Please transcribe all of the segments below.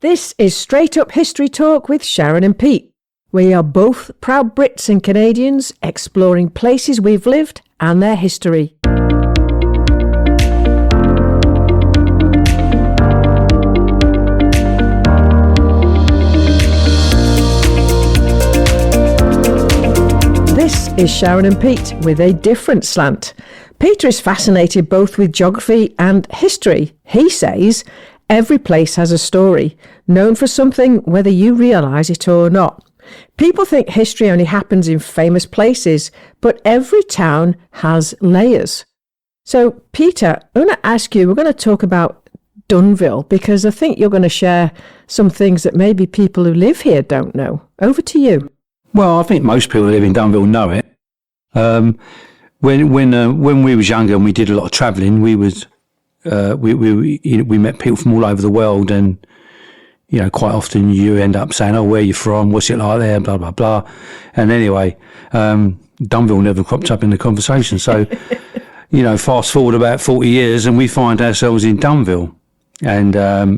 This is Straight Up History Talk with Sharon and Pete. We are both proud Brits and Canadians exploring places we've lived and their history. This is Sharon and Pete with a different slant. Peter is fascinated both with geography and history. He says every place has a story, known for something whether you realise it or not. People think history only happens in famous places, but every town has layers. So, Peter, I want to ask you, we're going to talk about Dunville, because I think you're going to share some things that maybe people who live here don't know. Over to you. Well, I think most people who live in Dunville know it. When we was younger and we did a lot of travelling, we met people from all over the world, and quite often you end up saying, "Oh, where are you from? What's it like there?" Blah blah blah. And anyway, Dunville never cropped up in the conversation. So, fast forward about 40 years, and we find ourselves in Dunville. And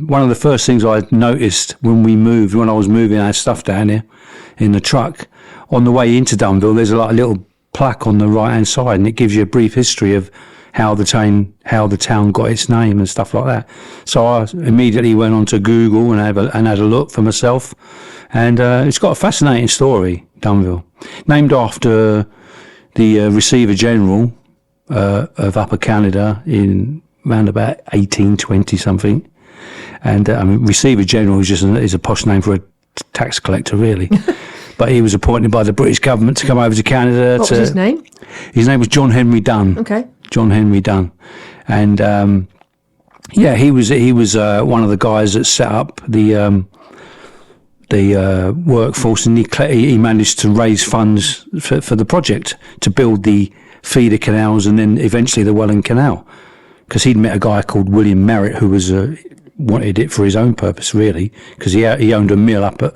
one of the first things I noticed when I was moving our stuff down here in the truck, on the way into Dunville, there's a little plaque on the right hand side, and it gives you a brief history of how the town got its name and stuff like that. So I immediately went on to Google and had a look for myself, and it's got a fascinating story. Dunville, named after the Receiver General of Upper Canada in around about 1820 something, and Receiver General is a posh name for a tax collector, really. But he was appointed by the British government to come over to Canada. What was his name? His name was John Henry Dunn. Okay. John Henry Dunn, and he was one of the guys that set up the workforce, and he managed to raise funds for the project to build the feeder canals and then eventually the Welland Canal, because he'd met a guy called William Merritt who was wanted it for his own purpose, really, because he owned a mill up at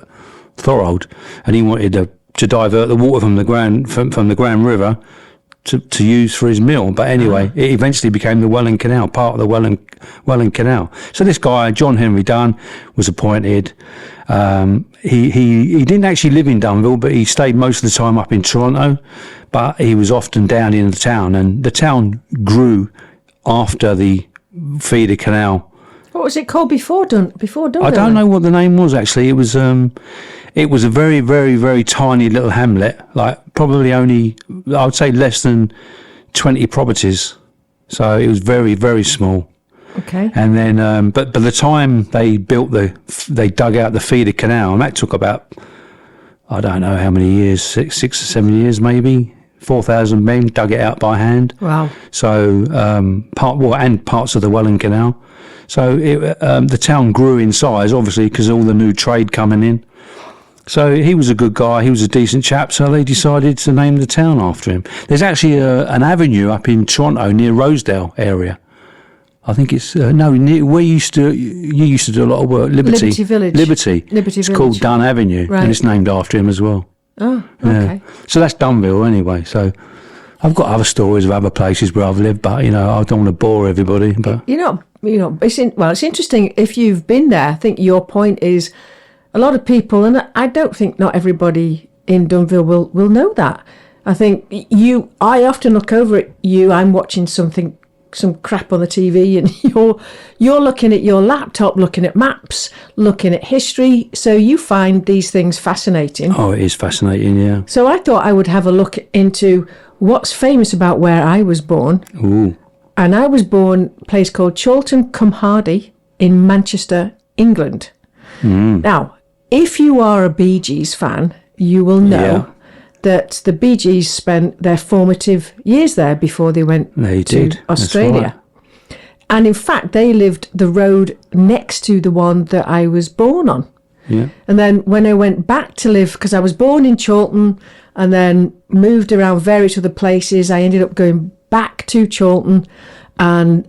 Thorold, and he wanted to divert the water from the Grand River to use for his mill. But anyway, it eventually became the Welland Canal, part of the Welland Canal. So this guy, John Henry Dunn, was appointed. He didn't actually live in Dunville, but he stayed most of the time up in Toronto, but he was often down in the town, and the town grew after the feeder canal. What was it called before Dunville? I don't know what the name was, actually. It was a very, very, very tiny little hamlet, like probably only, I would say, less than 20 properties. So it was very, very small. Okay. And then, but by the time they dug out the feeder canal, and that took about, I don't know how many years, 6 or 7 years maybe. 4,000 men dug it out by hand. Wow. So and parts of the Welland Canal. So the town grew in size, obviously, because all the new trade coming in. So he was a good guy. He was a decent chap. So they decided to name the town after him. There's actually an avenue up in Toronto near Rosedale area. I think it's near where you used to do a lot of work. Liberty Village. Liberty It's called Dunn Avenue, right. And it's named after him as well. Oh, okay. Yeah. So that's Dunville anyway. So I've got other stories of other places where I've lived, but I don't want to bore everybody. But it's interesting if you've been there. I think your point is a lot of people, and I don't think not everybody in Dunville will know that. I think I often look over at you. I'm watching some crap on the TV, and you're looking at your laptop, looking at maps, looking at history. So you find these things fascinating. Oh, it is fascinating, yeah. So I thought I would have a look into what's famous about where I was born. Ooh. And I was born a place called Chorlton-cum-Hardy in Manchester, England. Mm. Now, if you are a Bee Gees fan, you will know that the Bee Gees spent their formative years there before they went to Australia. Right. And in fact, they lived the road next to the one that I was born on. Yeah. And then when I went back to live, because I was born in Chorlton and then moved around various other places, I ended up going back to Chorlton and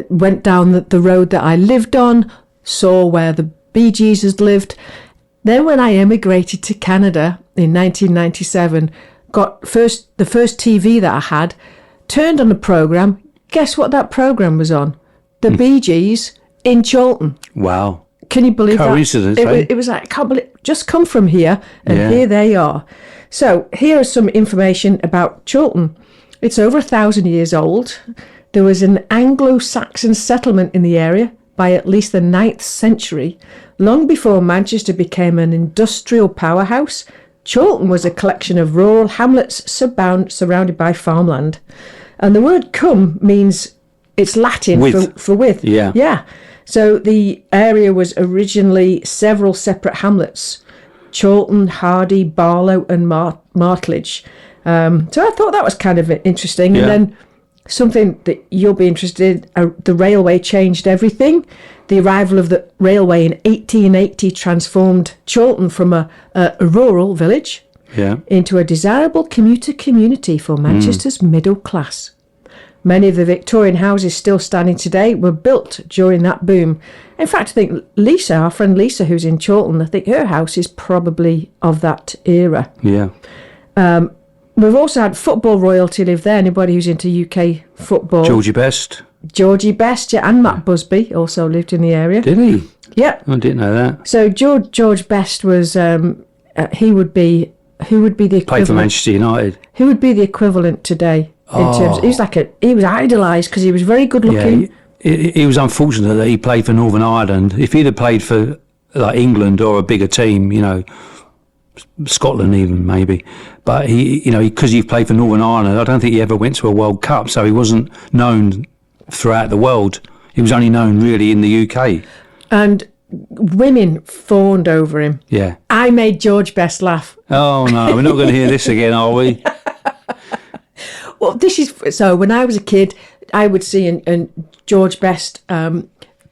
went down the road that I lived on, saw where the Bee Gees had lived. Then when I emigrated to Canada in 1997, got the first TV that I had, turned on a programme. Guess what that programme was on? The Bee Gees in Chorlton. Wow. Can you believe Coincidence, that? eh? It was like, I can't believe, just come from here, and Yeah. here they are. So here is some information about Chorlton. It's over 1,000 years old. There was an Anglo-Saxon settlement in the area by at least the 9th century. Long before Manchester became an industrial powerhouse, Chorlton was a collection of rural hamlets surrounded by farmland. And the word cum means, it's Latin for with. Yeah. Yeah. So the area was originally several separate hamlets: Chorlton-Hardy, Barlow and Martledge. So I thought that was kind of interesting. Yeah. And then something that you'll be interested in, the railway changed everything. The arrival of the railway in 1880 transformed Chorlton from a rural village into a desirable commuter community for Manchester's middle class. Many of the Victorian houses still standing today were built during that boom. In fact, I think Lisa, our friend Lisa, who's in Chorlton, I think her house is probably of that era. Yeah. We've also had football royalty live there. Anybody who's into UK football. Georgie Best. Georgie Best, yeah, and Matt Busby also lived in the area. Did he? Yeah. I didn't know that. So George Best was, who would be the equivalent? Played for Manchester United. Who would be the equivalent today in terms? He was idolised because he was very good looking. Yeah, he was unfortunate that he played for Northern Ireland. If he'd have played for like England or a bigger team, you know, Scotland even maybe, but because he played for Northern Ireland, I don't think he ever went to a World Cup, so he wasn't known throughout the world. He was only known really in the UK. And women fawned over him. Yeah. I made George Best laugh. Oh no, we're not going to hear this again, are we? Well, so when I was a kid, I would see and George Best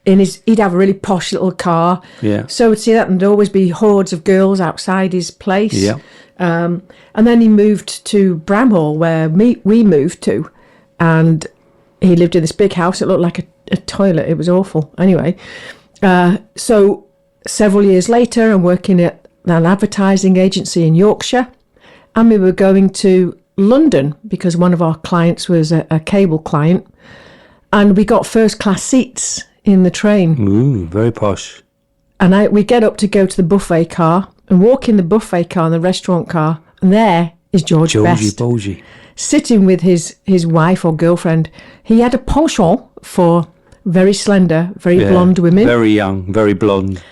he'd have a really posh little car. Yeah. So we'd see that, and there'd always be hordes of girls outside his place. Yeah. And then he moved to Bramhall, where we moved to, and he lived in this big house. It looked like a toilet. It was awful. Anyway, so several years later, I'm working at an advertising agency in Yorkshire, and we were going to London because one of our clients was a cable client, and we got first class seats in the train. Ooh, very posh. And we get up to go to the buffet car and walk in the buffet car and the restaurant car, and there is Georgie Best Bulgy. sitting with his wife or girlfriend. He had a penchant for very slender, very blonde women. Very young, very blonde.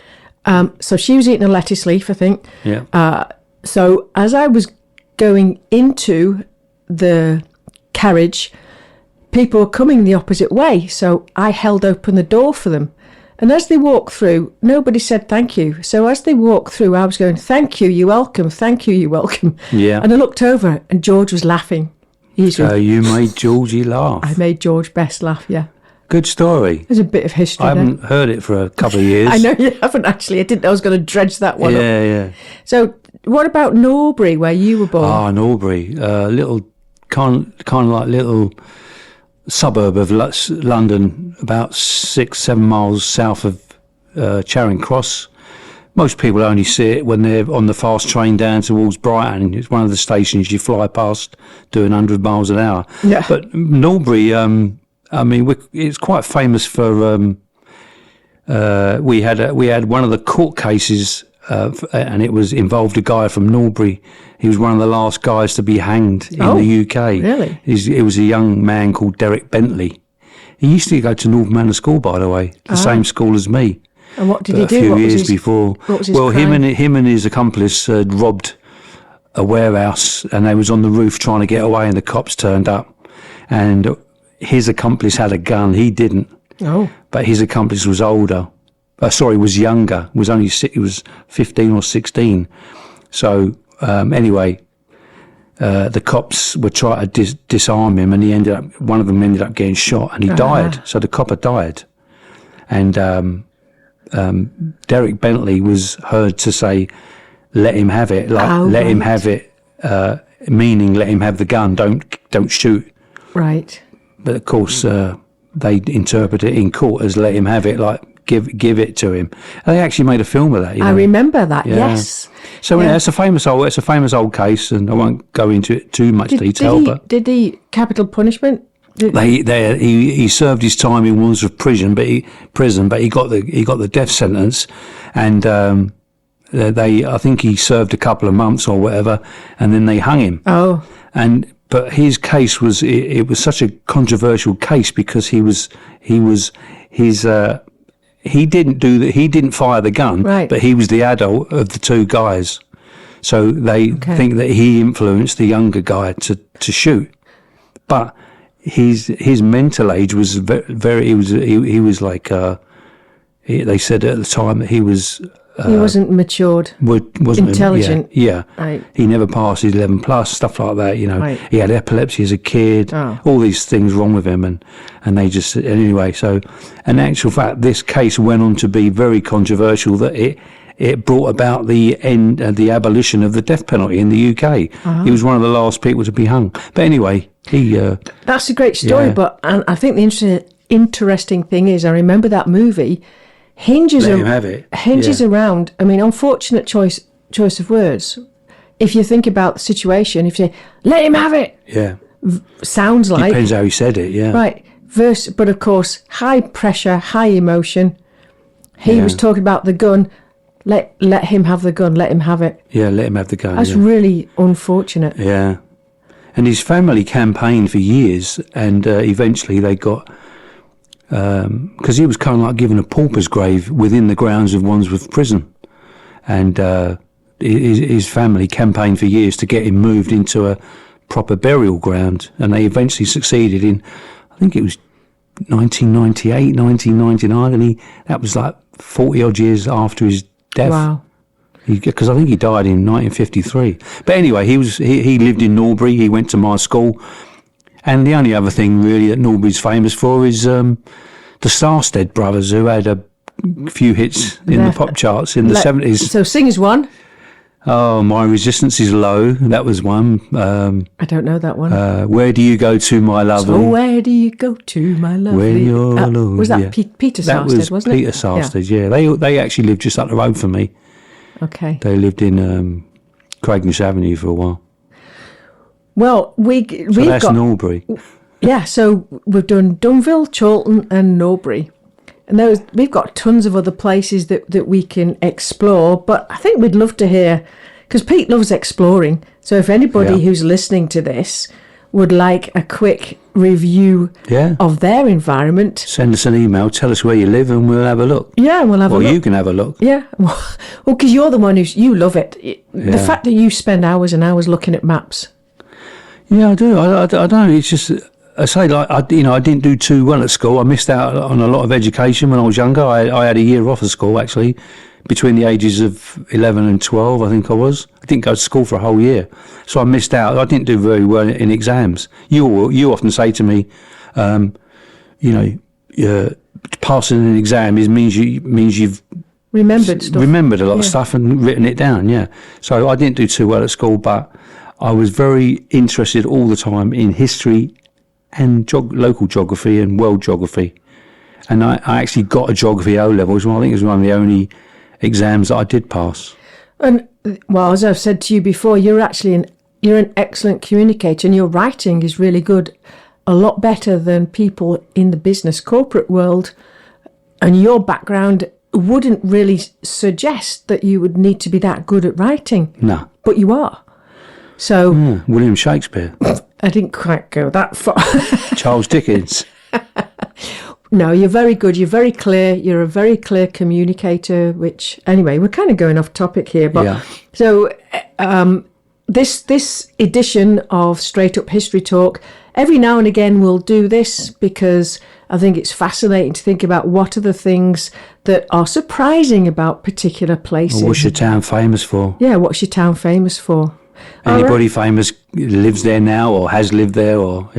So she was eating a lettuce leaf, I think. Yeah. So as I was going into the carriage, people were coming the opposite way. So I held open the door for them. And as they walked through, nobody said thank you. So as they walked through, I was going, thank you, you're welcome, thank you, you're welcome. Yeah. And I looked over and George was laughing. So you made Georgie laugh. I made George Best laugh, yeah. Good story. There's a bit of history I there. haven't heard it for a couple of years. I know you haven't actually. I didn't know I was going to dredge that one up. Yeah. So what about Norbury, where you were born? Ah, Norbury. Little, kind of like little suburb of London, about 6-7 miles south of Charing Cross. Most people only see it when they're on the fast train down towards Brighton. It's one of the stations you fly past doing 100 miles an hour. Yeah. But Norbury, it's quite famous for. We had one of the court cases, and it was involved a guy from Norbury. He was one of the last guys to be hanged in the UK. Really? It was a young man called Derek Bentley. He used to go to North Manor School, by the way, the same school as me. And what did he A do? few What was years his- before. what was his Well, crime? him and his accomplice had robbed a warehouse, and they was on the roof trying to get away, and the cops turned up. And his accomplice had a gun. He didn't. Oh. But his accomplice was older. Was younger. He was 15 or 16. So anyway, the cops were trying to disarm him, and one of them ended up getting shot, and he died. So the copper died, and Derek Bentley was heard to say, "Let him have it." Let him have it, meaning let him have the gun. Don't shoot. Right. But of course, they interpret it in court as let him have it, like give it to him. And they actually made a film of that. You know? I remember that, Yeah. yes. So Yeah. it's a famous old case, and I won't go into it too much detail. But Did he capital punishment? He served his time in Wandsworth prison, but he got the death sentence, and I think he served a couple of months or whatever, and then they hung him. Oh, but his case was was such a controversial case because he didn't fire the gun, right. But he was the adult of the two guys, so they think that he influenced the younger guy to shoot, but his mental age was very he was like they said at the time that he wasn't matured, wasn't intelligent. Yeah. Right. He never passed his 11 plus, stuff like that. Right. He had epilepsy as a kid. Oh. All these things wrong with him, and they just anyway. So, in actual fact, this case went on to be very controversial. That it brought about the end, the abolition of the death penalty in the UK. Uh-huh. He was one of the last people to be hung. But anyway, that's a great story. Yeah. But and I think the interesting thing is, I remember that movie hinges around. I mean, unfortunate choice of words. If you think about the situation, if you say, "Let him have it," sounds like depends how he said it. Yeah, right. But of course, high pressure, high emotion. He was talking about the gun. Let him have the gun. Let him have it. Yeah, let him have the gun. That's really unfortunate. Yeah, and his family campaigned for years, and eventually they got. Because he was kind of like given a pauper's grave within the grounds of Wandsworth Prison, and his family campaigned for years to get him moved into a proper burial ground, and they eventually succeeded in, I think it was 1998, 1999, and that was like 40 odd years after his death. Wow. Because I think he died in 1953. But anyway, he lived in Norbury. He went to my school. And the only other thing really that Norbury's famous for is the Starstead brothers, who had a few hits in the pop charts in the 70s. So sing us one. Oh, My Resistance Is Low. That was one. I don't know that one. Where Do You Go To, My Lovely? So where do you go to, my lovely? Where you're alone. Was that Peter Starstead, wasn't it? Peter Starstead, yeah. They actually lived just up the road from me. Okay. They lived in Craignish Avenue for a while. Well, we've that's got Norbury. Yeah, so we've done Dunville, Chorlton and Norbury. And we've got tons of other places that we can explore, but I think we'd love to hear, because Pete loves exploring. So if anybody who's listening to this would like a quick review of their environment, send us an email, tell us where you live and we'll have a look. Yeah, we'll have a look. Or you can have a look. Yeah, well, because you're the one you love it. The fact that you spend hours and hours looking at maps. Yeah, I do. I don't. It's just, I say, like, I didn't do too well at school. I missed out on a lot of education when I was younger. I had a year off of school, actually, between the ages of 11 and 12, I think I was. I didn't go to school for a whole year. So I missed out. I didn't do very well in exams. You often say to me, passing an exam means you've remembered stuff. Remembered a lot of stuff and written it down, yeah. So I didn't do too well at school, but I was very interested all the time in history and local geography and world geography. And I actually got a geography O-level as well. I think it was one of the only exams that I did pass. And, well, as I've said to you before, you're an excellent communicator, and your writing is really good, a lot better than people in the business corporate world. And your background wouldn't really suggest that you would need to be that good at writing. No. But you are. So William Shakespeare. I didn't quite go that far. Charles Dickens. No, you're very good. You're very clear. You're a very clear communicator, which, anyway, we're kind of going off topic here. But so this edition of Straight Up History Talk, every now and again we'll do this because I think it's fascinating to think about what are the things that are surprising about particular places. What's your town famous for? Yeah, what's your town famous for? Anybody famous lives there now or has lived there, or,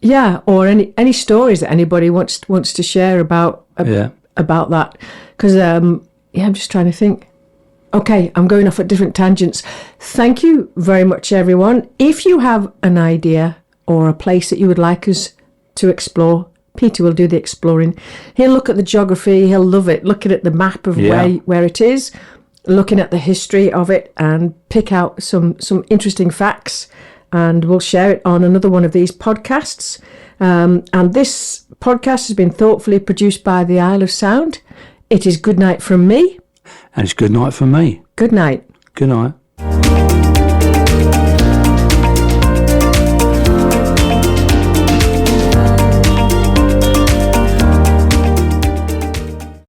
Yeah, or any stories that anybody wants to share about that. Because, I'm just trying to think. Okay, I'm going off at different tangents. Thank you very much, everyone. If you have an idea or a place that you would like us to explore, Peter will do the exploring. He'll look at the geography. He'll love it, looking at the map of where it is, looking at the history of it, and pick out some interesting facts and we'll share it on another one of these podcasts. And this podcast has been thoughtfully produced by the Isle of Sound. It is good night from me. And it's good night from me. Good night. Good night.